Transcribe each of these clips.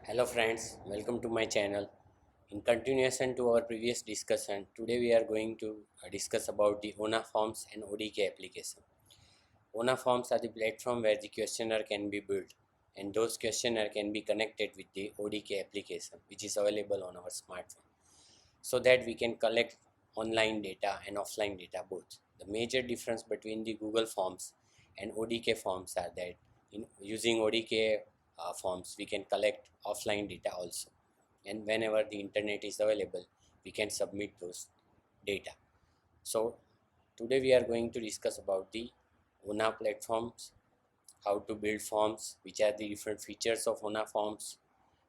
Hello friends, welcome to my channel. In continuation to our previous discussion, today we are going to discuss about the ONA forms and ODK application. ONA forms are the platform where the questionnaire can be built, and those questionnaire can be connected with the ODK application which is available on our smartphone, so that we can collect online data and offline data both. The major difference between the Google Forms and ODK forms are that in using ODK forms we can collect offline data also, and whenever the internet is available we can submit those data. So today we are going to discuss about the ONA platforms, how to build forms, which are the different features of ONA forms,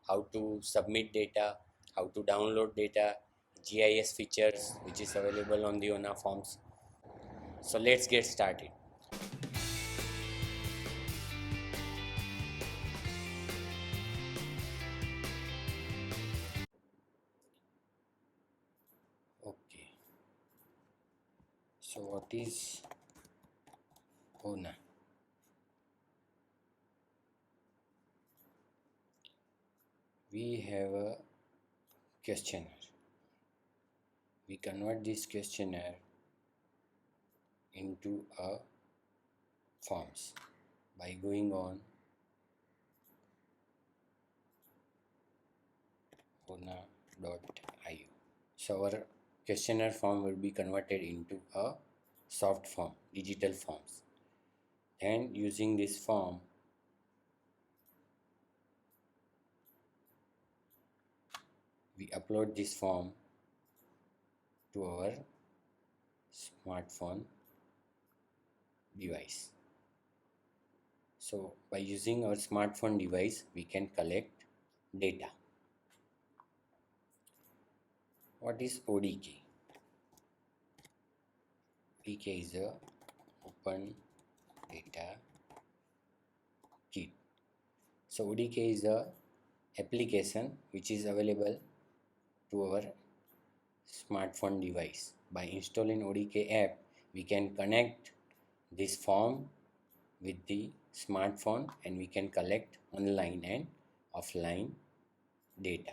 how to submit data, how to download data, GIS features which is available on the ONA forms. So let's get started. Okay, so what is ONA? We have a questionnaire. We convert this questionnaire into a forms by going on ona.io. So our questionnaire form will be converted into a soft form, digital forms. And using this form, we upload this form to our smartphone device. So by using our smartphone device, we can collect data. What is ODK? ODK is a open data kit. So ODK is a application which is available to our smartphone device. By installing ODK app, we can connect this form with the smartphone and we can collect online and offline data.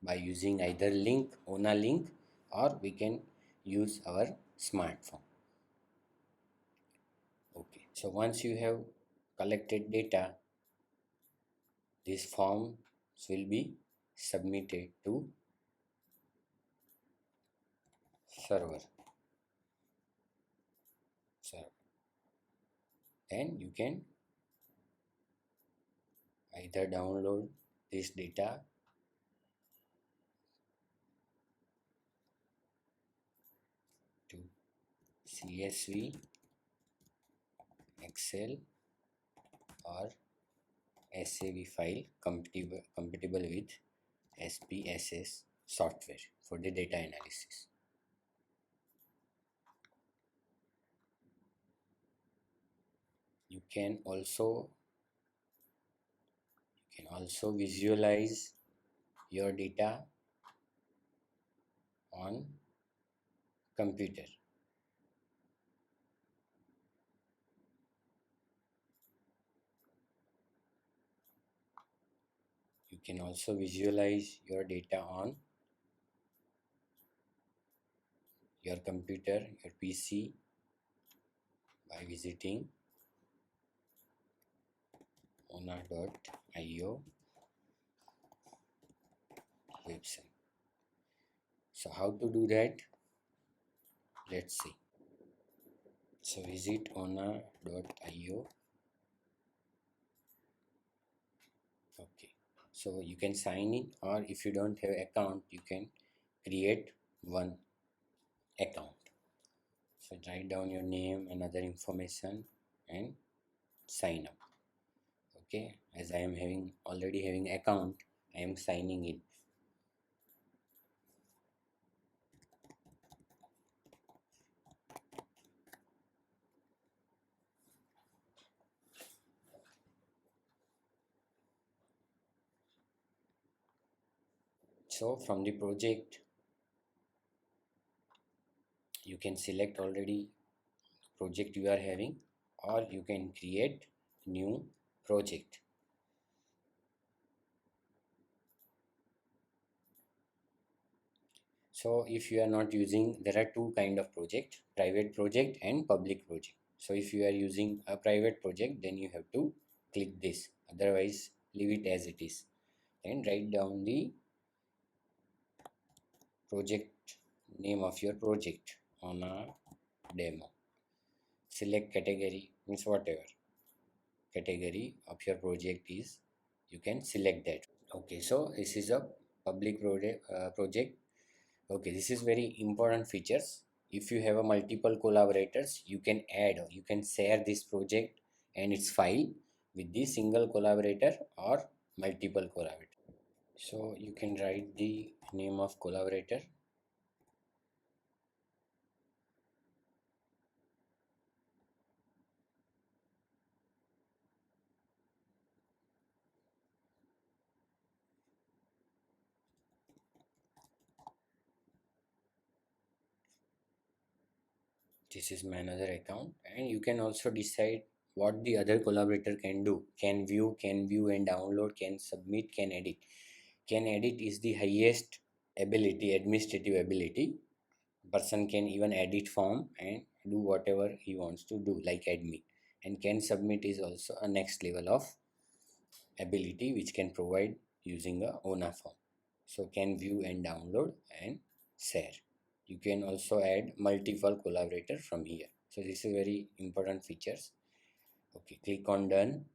By using either link, ONA link, or we can use our smartphone. Okay, so once you have collected data, these forms will be submitted to server. Then you can either download this data to CSV, Excel, or SAV file compatible with SPSS software for the data analysis. You can also visualize your data on computer. You can also visualize your data on your computer, your PC, by visiting ona.io website. So how to do that? Let's see. So visit ona.io. Okay, so you can sign in, or if you don't have account, you can create one account. So write down your name and other information and sign up. Okay, as I am already having account, I am signing in. So from the project, you can select already project you are having, or you can create new project. So if you are not using, there are two kind of project, private project and public project. So if you are using a private project, then you have to click this, otherwise leave it as it is, and write down the project name of your project on a demo. Select category, means whatever category of your project is, you can select that. Okay, so this is a public project. Okay, this is very important features. If you have a multiple collaborators, you can add or you can share this project and its file with the single collaborator or multiple collaborator. So you can write the name of collaborator. This is my another account, and you can also decide what the other collaborator can do. Can view and download, can submit, can edit. Can edit is the highest ability, administrative ability. Person can even edit form and do whatever he wants to do, like admin. And can submit is also a next level of ability which can provide using a ONA form. So can view and download and share. You can also add multiple collaborator from here. So this is very important features. Okay, click on done.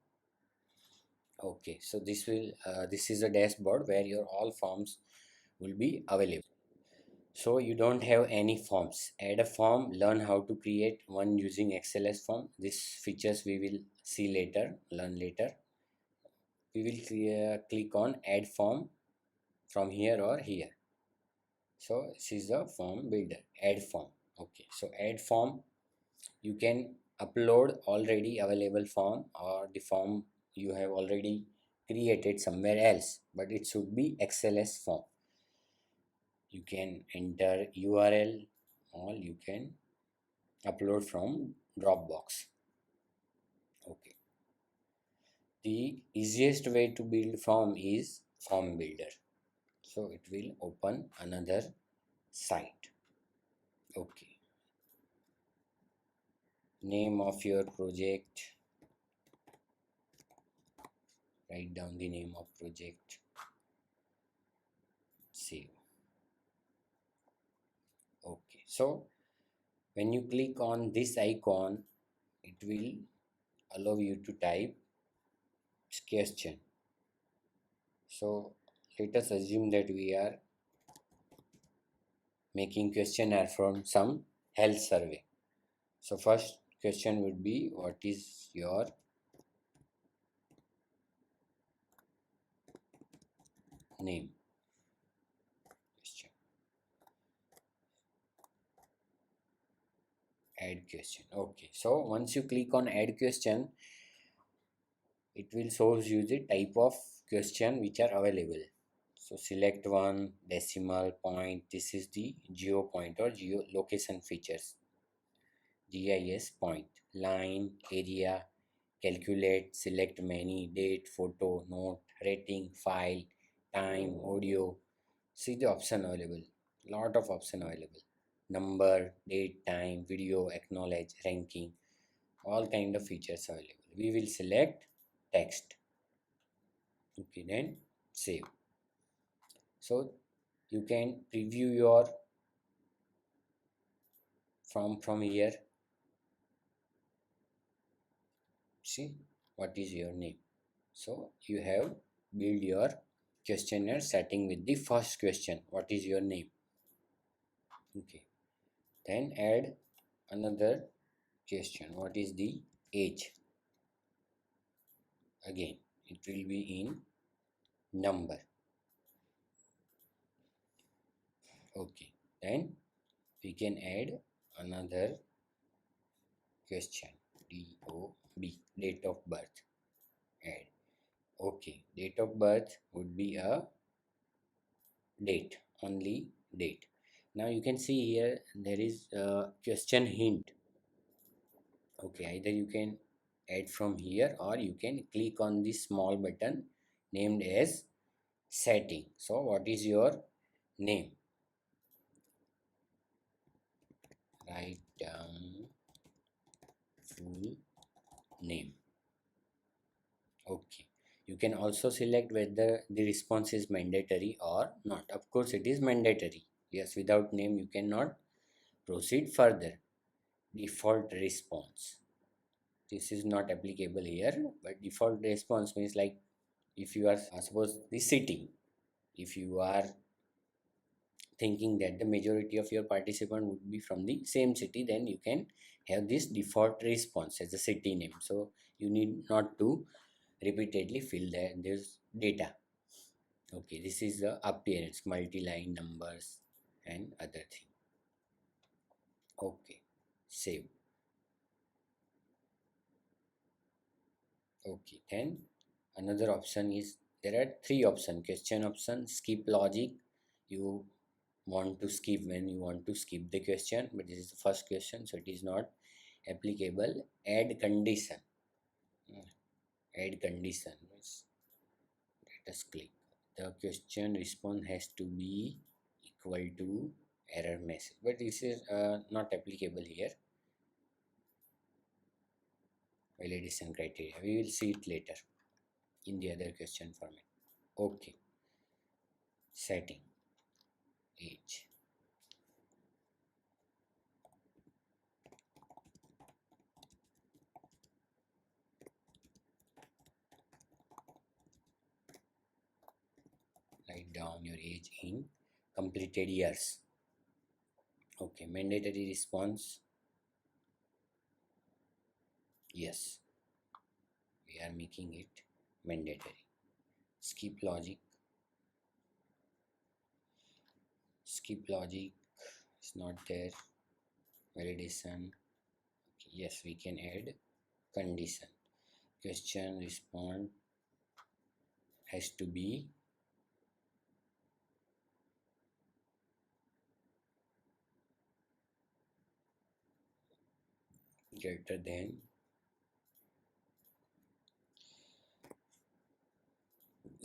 Okay, so this is a dashboard where your all forms will be available. So you don't have any forms. Add a form, learn how to create one using XLS form. These features we will see later, learn later. We will click on add form from here or here. So this is the form builder, add form. Okay, so add form, you can upload already available form or the form you have already created somewhere else, but it should be XLS form. You can enter URL or you can upload from Dropbox. Okay, the easiest way to build form is form builder. So it will open another site. Okay, name of your project, write down the name of project, save. Okay, so when you click on this icon, it will allow you to type question. So let us assume that we are making questionnaire from some health survey. So first question would be, what is your name? Question. Add question. Okay, so once you click on add question, it will show you the type of question which are available. So select one, decimal point. This is the geo point or geo location features. GIS point, line, area, calculate, select many, date, photo, note, rating, file, time, audio. See the option available. Lot of option available. Number, date, time, video, acknowledge, ranking, all kind of features available. We will select text. Okay, then save. So you can preview your from here. See what is your name. So you have build your questionnaire starting with the first question, what is your name. Okay, then add another question, what is the age. Again it will be in number. Okay, then we can add another question, DOB, date of birth. Add. Okay, date of birth would be a date, only date. Now you can see here there is a question hint. Okay, either you can add from here or you can click on this small button named as setting. So what is your name? Write down full name. Okay, you can also select whether the response is mandatory or not. Of course it is mandatory. Yes, without name you cannot proceed further. Default response, this is not applicable here, but default response means like if you are suppose the city, if you are thinking that the majority of your participant would be from the same city, then you can have this default response as a city name, so you need not to repeatedly fill this data. Okay, this is the appearance, multi-line numbers and other thing. Okay, save. Okay, then another option is, there are three options: question option, skip logic. You want to skip when you want to skip the question, but this is the first question, so it is not applicable. Add condition. Hmm, add condition means, let us click. The question response has to be equal to error message, but this is not applicable here. Validation criteria, we will see it later in the other question format. Okay, setting, age. Write down your age in completed years. Okay, mandatory response, yes, we are making it mandatory. Skip logic, skip logic is not there. Validation, okay, yes, we can add condition. Question response has to be greater than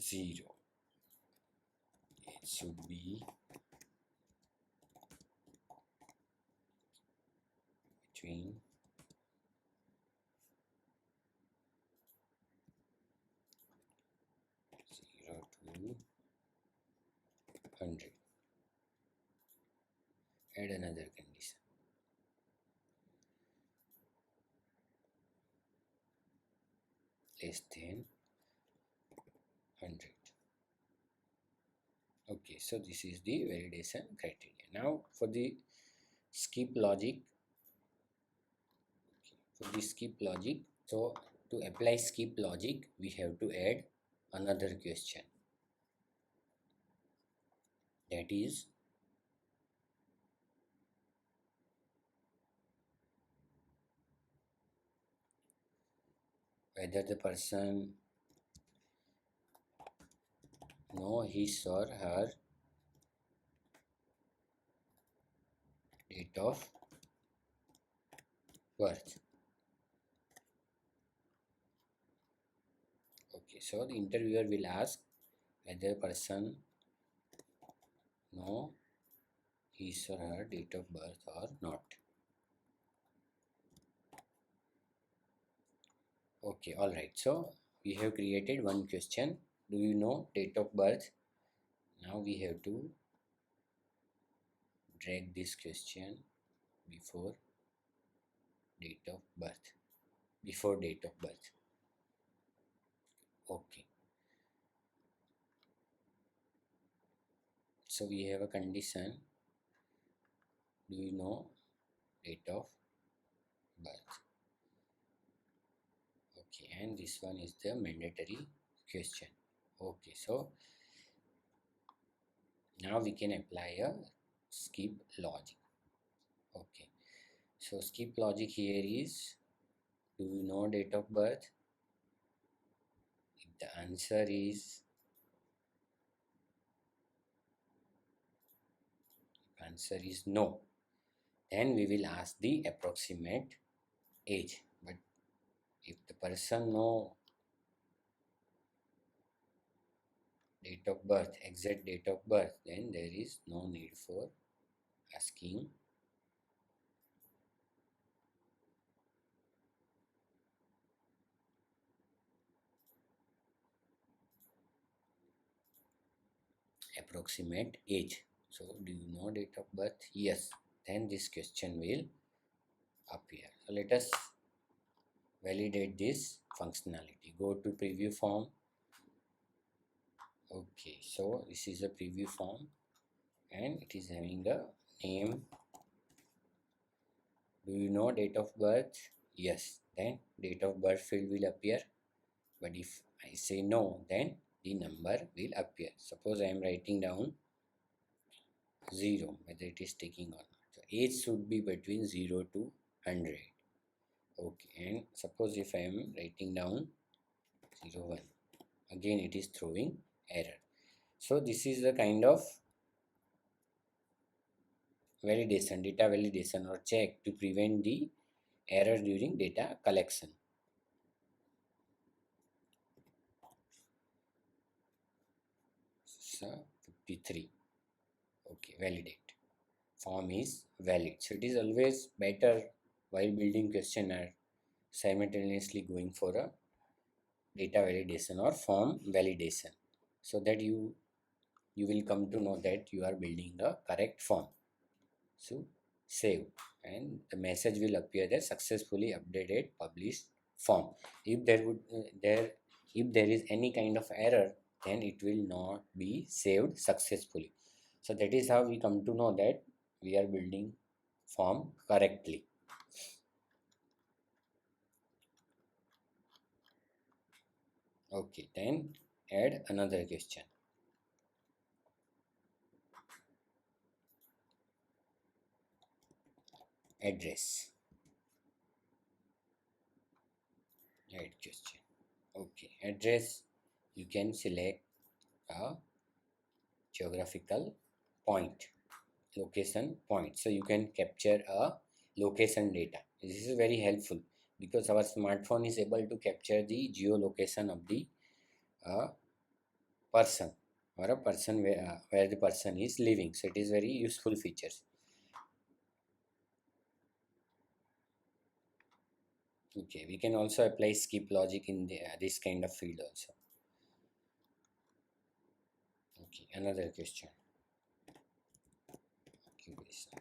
0. It should be between 0 to 100. Add another condition. Less than 100. Okay, so this is the validation criteria. Now for the skip logic, so to apply skip logic we have to add another question, that is whether the person know his or her date of birth. Okay, so the interviewer will ask whether person know his or her date of birth or not. Okay, all right, so we have created one question, do you know date of birth? Now we have to drag this question before date of birth, before date of birth. Okay, so we have a condition, do you know date of birth? Okay, and this one is the mandatory question. Okay, so now we can apply a skip logic. Okay, so skip logic here is, do you know date of birth? If the answer is no, then we will ask the approximate age. person know date of birth, exact date of birth, then there is no need for asking approximate age. So do you know date of birth? Yes. Then this question will appear. So let us validate this functionality. Go to preview form. Okay, so this is a preview form and it is having a name. Do you know date of birth? Yes. Then date of birth field will appear. But if I say no, then the number will appear. Suppose I am writing down 0, whether it is taking or not. So age should be between 0 to 100. Okay, and suppose if I am writing down 01, again it is throwing error. So this is the kind of validation, data validation or check to prevent the error during data collection. So 53. Okay, validate. Form is valid. So it is always better while building questionnaire simultaneously going for a data validation or form validation, so that you will come to know that you are building the correct form. So save and the message will appear there, successfully updated published form. If there is any kind of error, then it will not be saved successfully. So that is how we come to know that we are building form correctly. Okay, then add another question. Address. Add question. Okay, address, you can select a geographical point, location point. So you can capture a location data. This is very helpful because our smartphone is able to capture the geolocation of the uh, person or a person where the person is living. So it is very useful features. Okay, we can also apply skip logic in this kind of field also. Okay, another question. Occupation.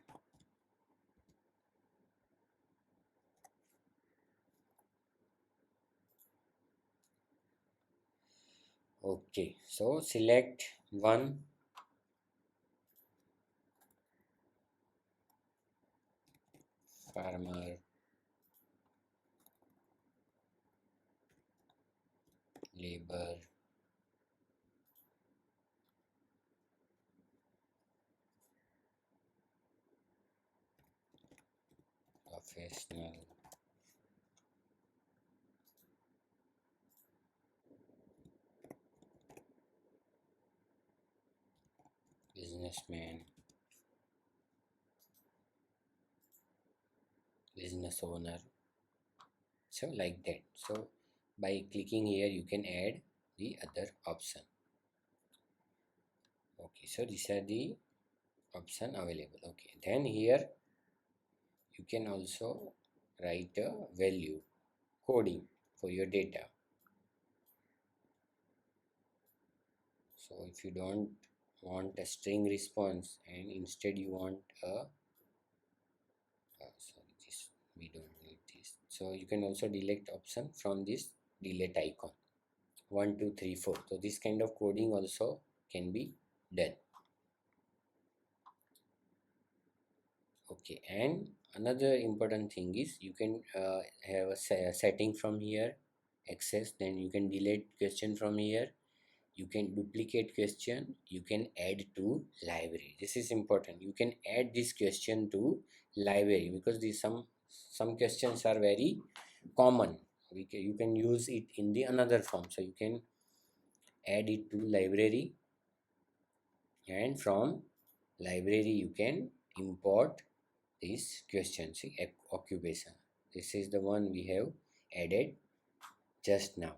Okay, so select one farmer, labor, professional, businessman, business owner. So like that. So by clicking here you can add the other option. Okay, so these are the option available. Okay, then here you can also write a value coding for your data. So if you don't want a string response and instead you want a sorry, this we don't need this. So you can also delete option from this delete icon. 1 2 3 4. So this kind of coding also can be done. Okay, and another important thing is you can have a setting from here, access, then you can delete question from here, you can duplicate question, you can add to library. This is important. You can add this question to library because these some questions are very common. You can use it in the another form. So you can add it to library, and from library you can import this question. See, occupation, this is the one we have added just now.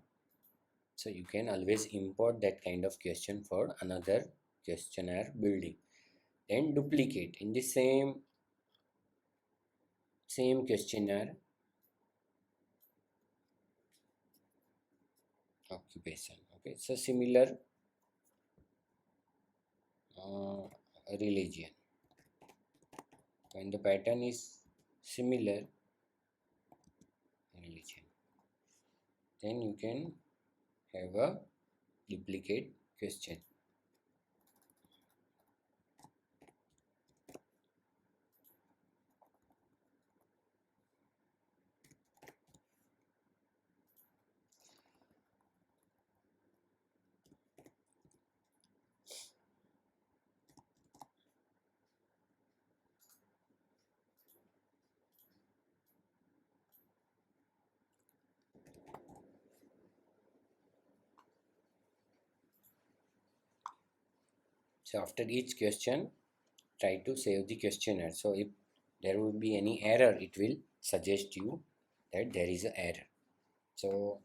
So you can always import that kind of question for another questionnaire building. Then duplicate in the same questionnaire occupation. Okay, so similar religion. When the pattern is similar religion, then you can have a duplicate question. So after each question, try to save the questionnaire. So if there will be any error, it will suggest you that there is an error. So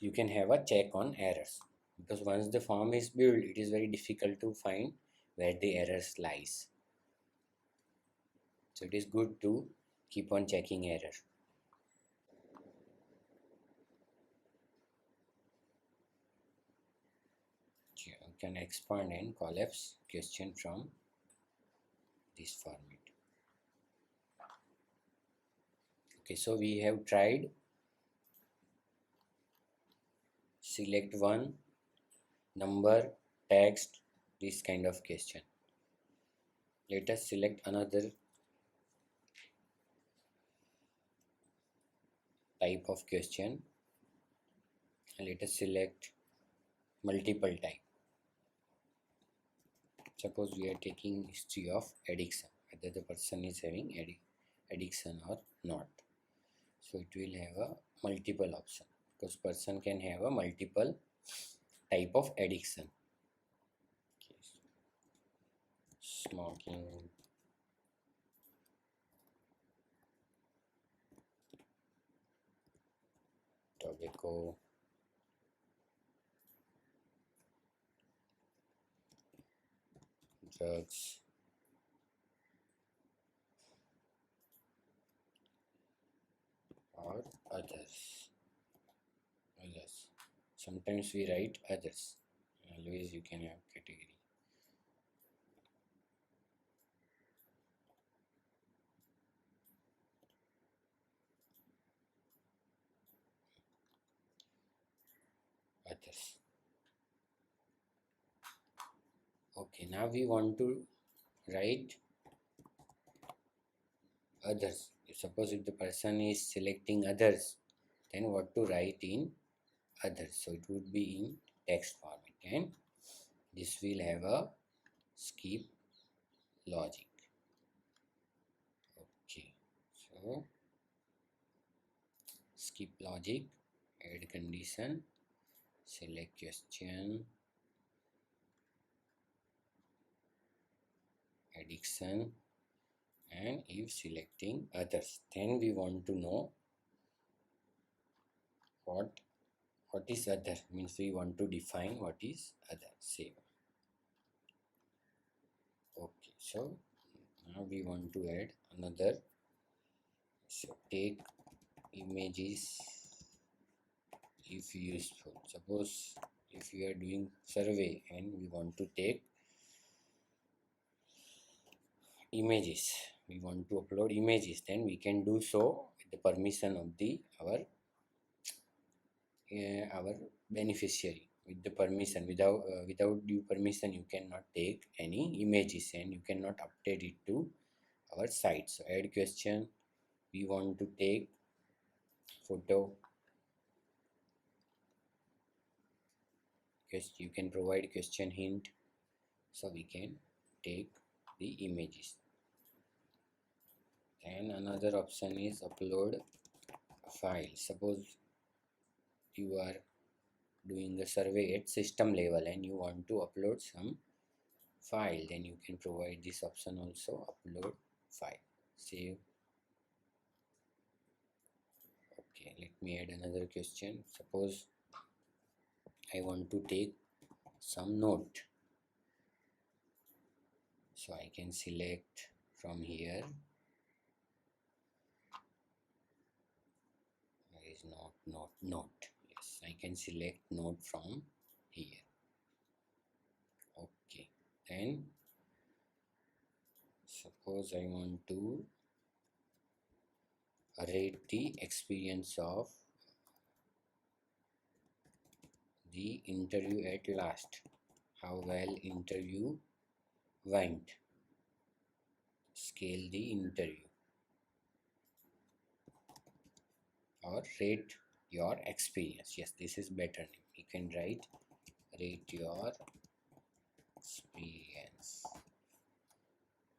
you can have a check on errors, because once the form is built, it is very difficult to find where the errors lies. So it is good to keep on checking error. You can expand and collapse question from this format. Okay, so we have tried select one, number, text, this kind of question. Let us select another type of question, and let us select multiple type. Suppose we are taking history of addiction, whether the person is having addiction or not. So it will have a multiple option, because person can have a multiple type of addiction. Okay. Smoking, tobacco, drugs, or others. Sometimes we write others. Always you can have category. Others. Okay, now we want to write others. Suppose if the person is selecting others, then what to write in others? So it would be in text format, and this will have a skip logic. Okay, so skip logic, add condition, select question, addiction, and if selecting others, then we want to know what is other, means we want to define what is other. Save. Okay, so now we want to add another. So take images if useful. Suppose if we are doing survey and we want to take images, we want to upload images, then we can do so with the permission of the our beneficiary. With the permission, without due permission, you cannot take any images and you cannot update it to our site. So add question, we want to take photo. You can provide question hint, so we can take the images. And another option is upload file. Suppose you are doing a survey at system level and you want to upload some file, then you can provide this option also, upload file. Save. Okay, Okay, let me add another question. Suppose I want to take some note, so I can select from here. There is note. Yes, I can select note from here. Okay, then suppose I want to rate the experience of the interview at last, how well interview went, scale the interview, or rate your experience. Yes, this is better name. You can write rate your experience.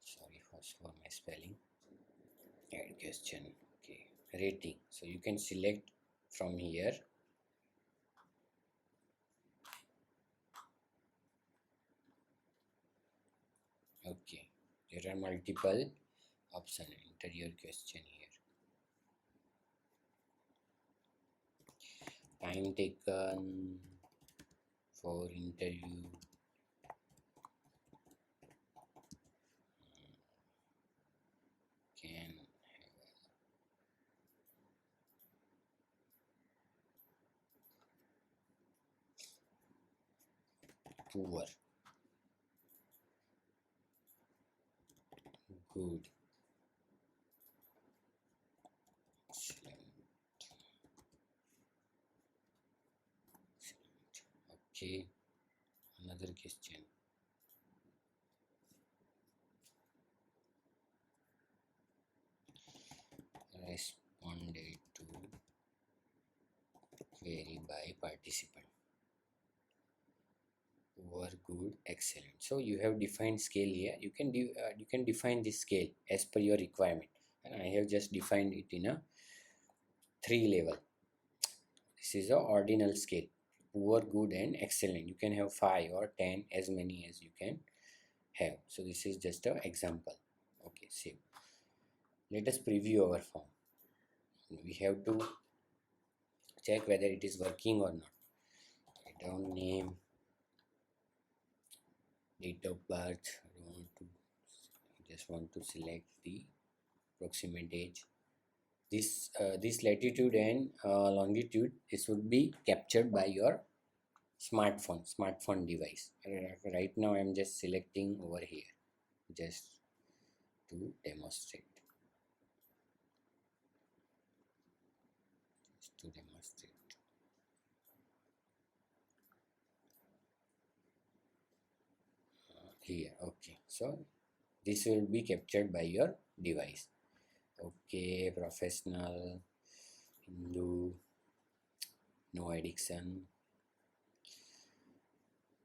Sorry for my spelling. Add question. Okay, rating. So you can select from here. Okay, there are multiple options. Enter your question here. Time taken for interview, can poor, good, excellent, excellent. Okay, another question. Responded to query by participant. Poor, good, excellent. So you have defined scale here. You can define this scale as per your requirement, and I have just defined it in a 3 level. This is a ordinal scale: poor, good, and excellent. You can have 5 or 10, as many as you can have. So this is just an example. Okay, save. Let us preview our form. We have to check whether it is working or not. Write down name, date of birth. I just want to select the approximate age. This latitude and longitude, this would be captured by your smartphone device. Right now I am just selecting over here just to demonstrate. Here. Okay, so this will be captured by your device. Okay, professional, Hindu, no addiction.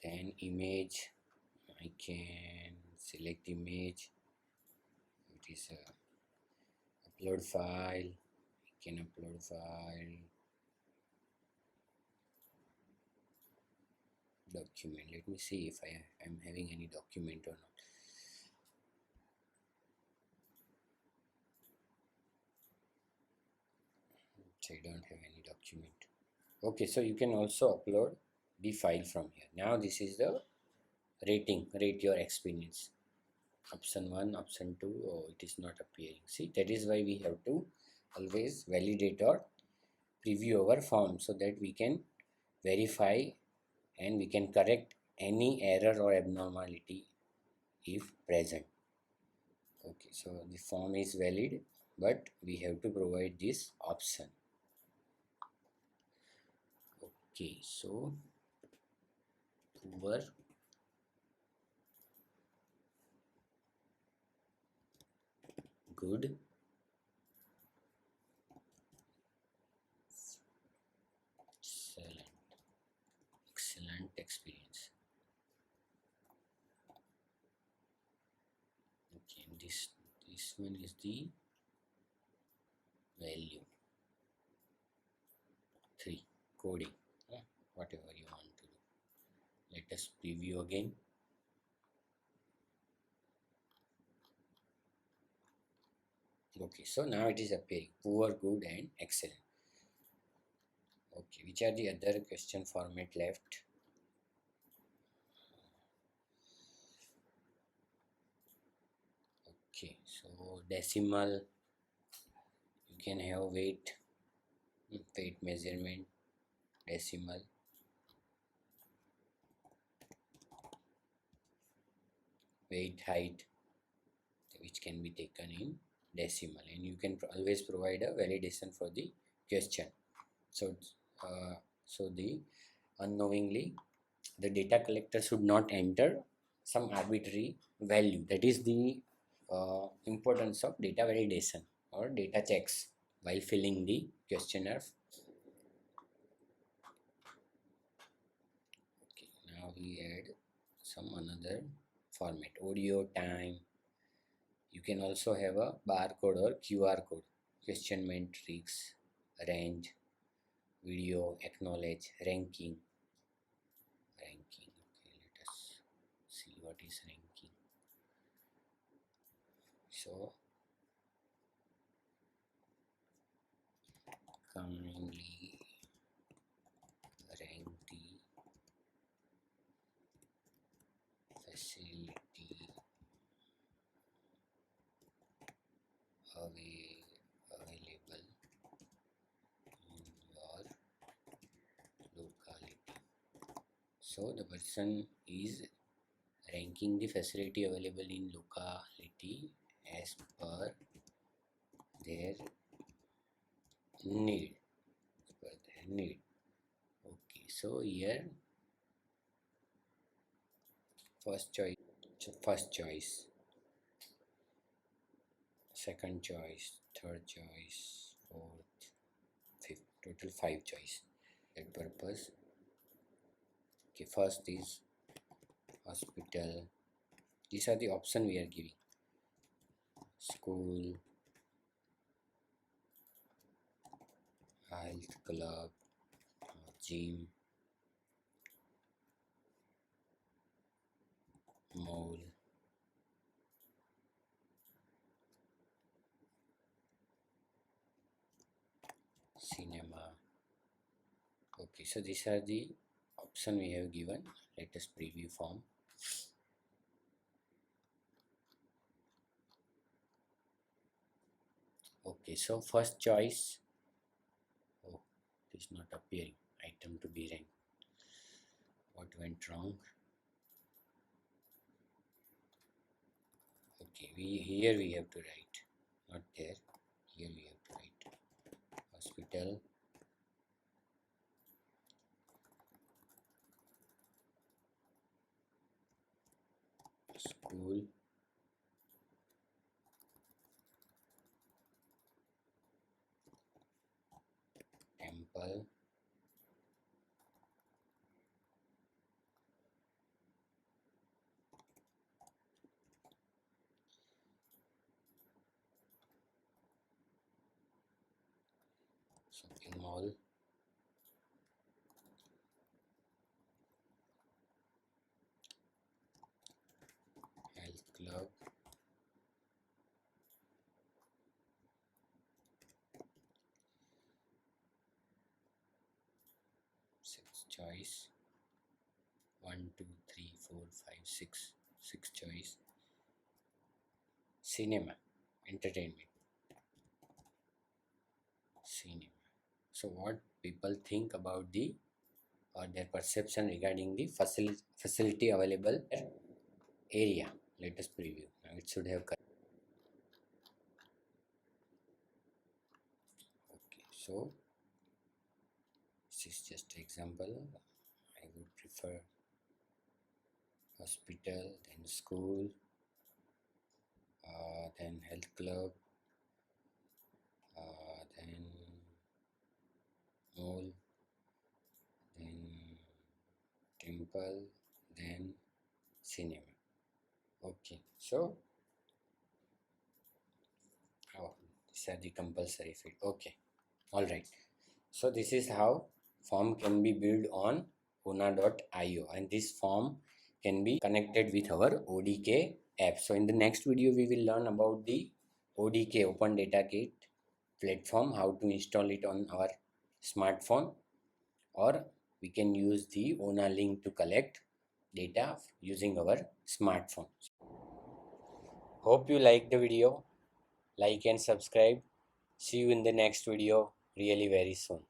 Then image, I can select image. It is a upload file. I can upload file. Document. Let me see if I am having any document or not. I don't have any document. Okay, so you can also upload the file from here. Now this is the rating. Rate your experience. Option 1, option 2. Oh, it is not appearing. See, that is why we have to always validate or preview our form, so that we can verify and we can correct any error or abnormality if present. Okay, so the form is valid, but we have to provide this option. Okay, so poor, good, excellent, excellent experience. Okay, this one is the value 3, coding, whatever you want to do. Let us preview again. Okay, so now it is appearing poor, good, and excellent. Okay, which are the other question format left? Okay, so decimal, you can have weight measurement, decimal, weight, height, which can be taken in decimal, and you can always provide a validation for the question. So so the unknowingly the data collector should not enter some arbitrary value. That is the importance of data validation or data checks while filling the questionnaire. Okay, now we add some another format, audio, time. You can also have a barcode or QR code, question matrix, range, video, acknowledge, ranking. Okay, let us see what is ranking. So commonly rank the facility available in your locality. So the person is ranking the facility available in locality as per their need. Okay, so here first choice, second choice, third choice, fourth, fifth, total 5 choice. That purpose. Okay, first is hospital. These are the option we are giving. School, health club, gym, mall, cinema. Okay, so these are the option we have given. Let us preview form. Okay, so first choice. Oh, it is not appearing. Item to be ranked. What went wrong? Okay, here we have to write, not there. Here we have to write hospital, school, temple, shopping mall, health club, sixth choice, 1, 2, 3, 4, 5, 6, sixth choice, cinema, entertainment, cinema. So what people think about the or their perception regarding the facility available area. Let us preview. Now it should have correct. Okay, so this is just example. I would prefer hospital, then school, then health club, then mall, then temple, then cinema. Okay, so these are the compulsory field. Okay, all right. So this is how form can be built on ona.io, and this form can be connected with our ODK app. So in the next video we will learn about the ODK, Open Data Kit platform, how to install it on our smartphone, or we can use the ONA link to collect data using our smartphones. Hope you like the video. Like and subscribe. See you in the next video really very soon.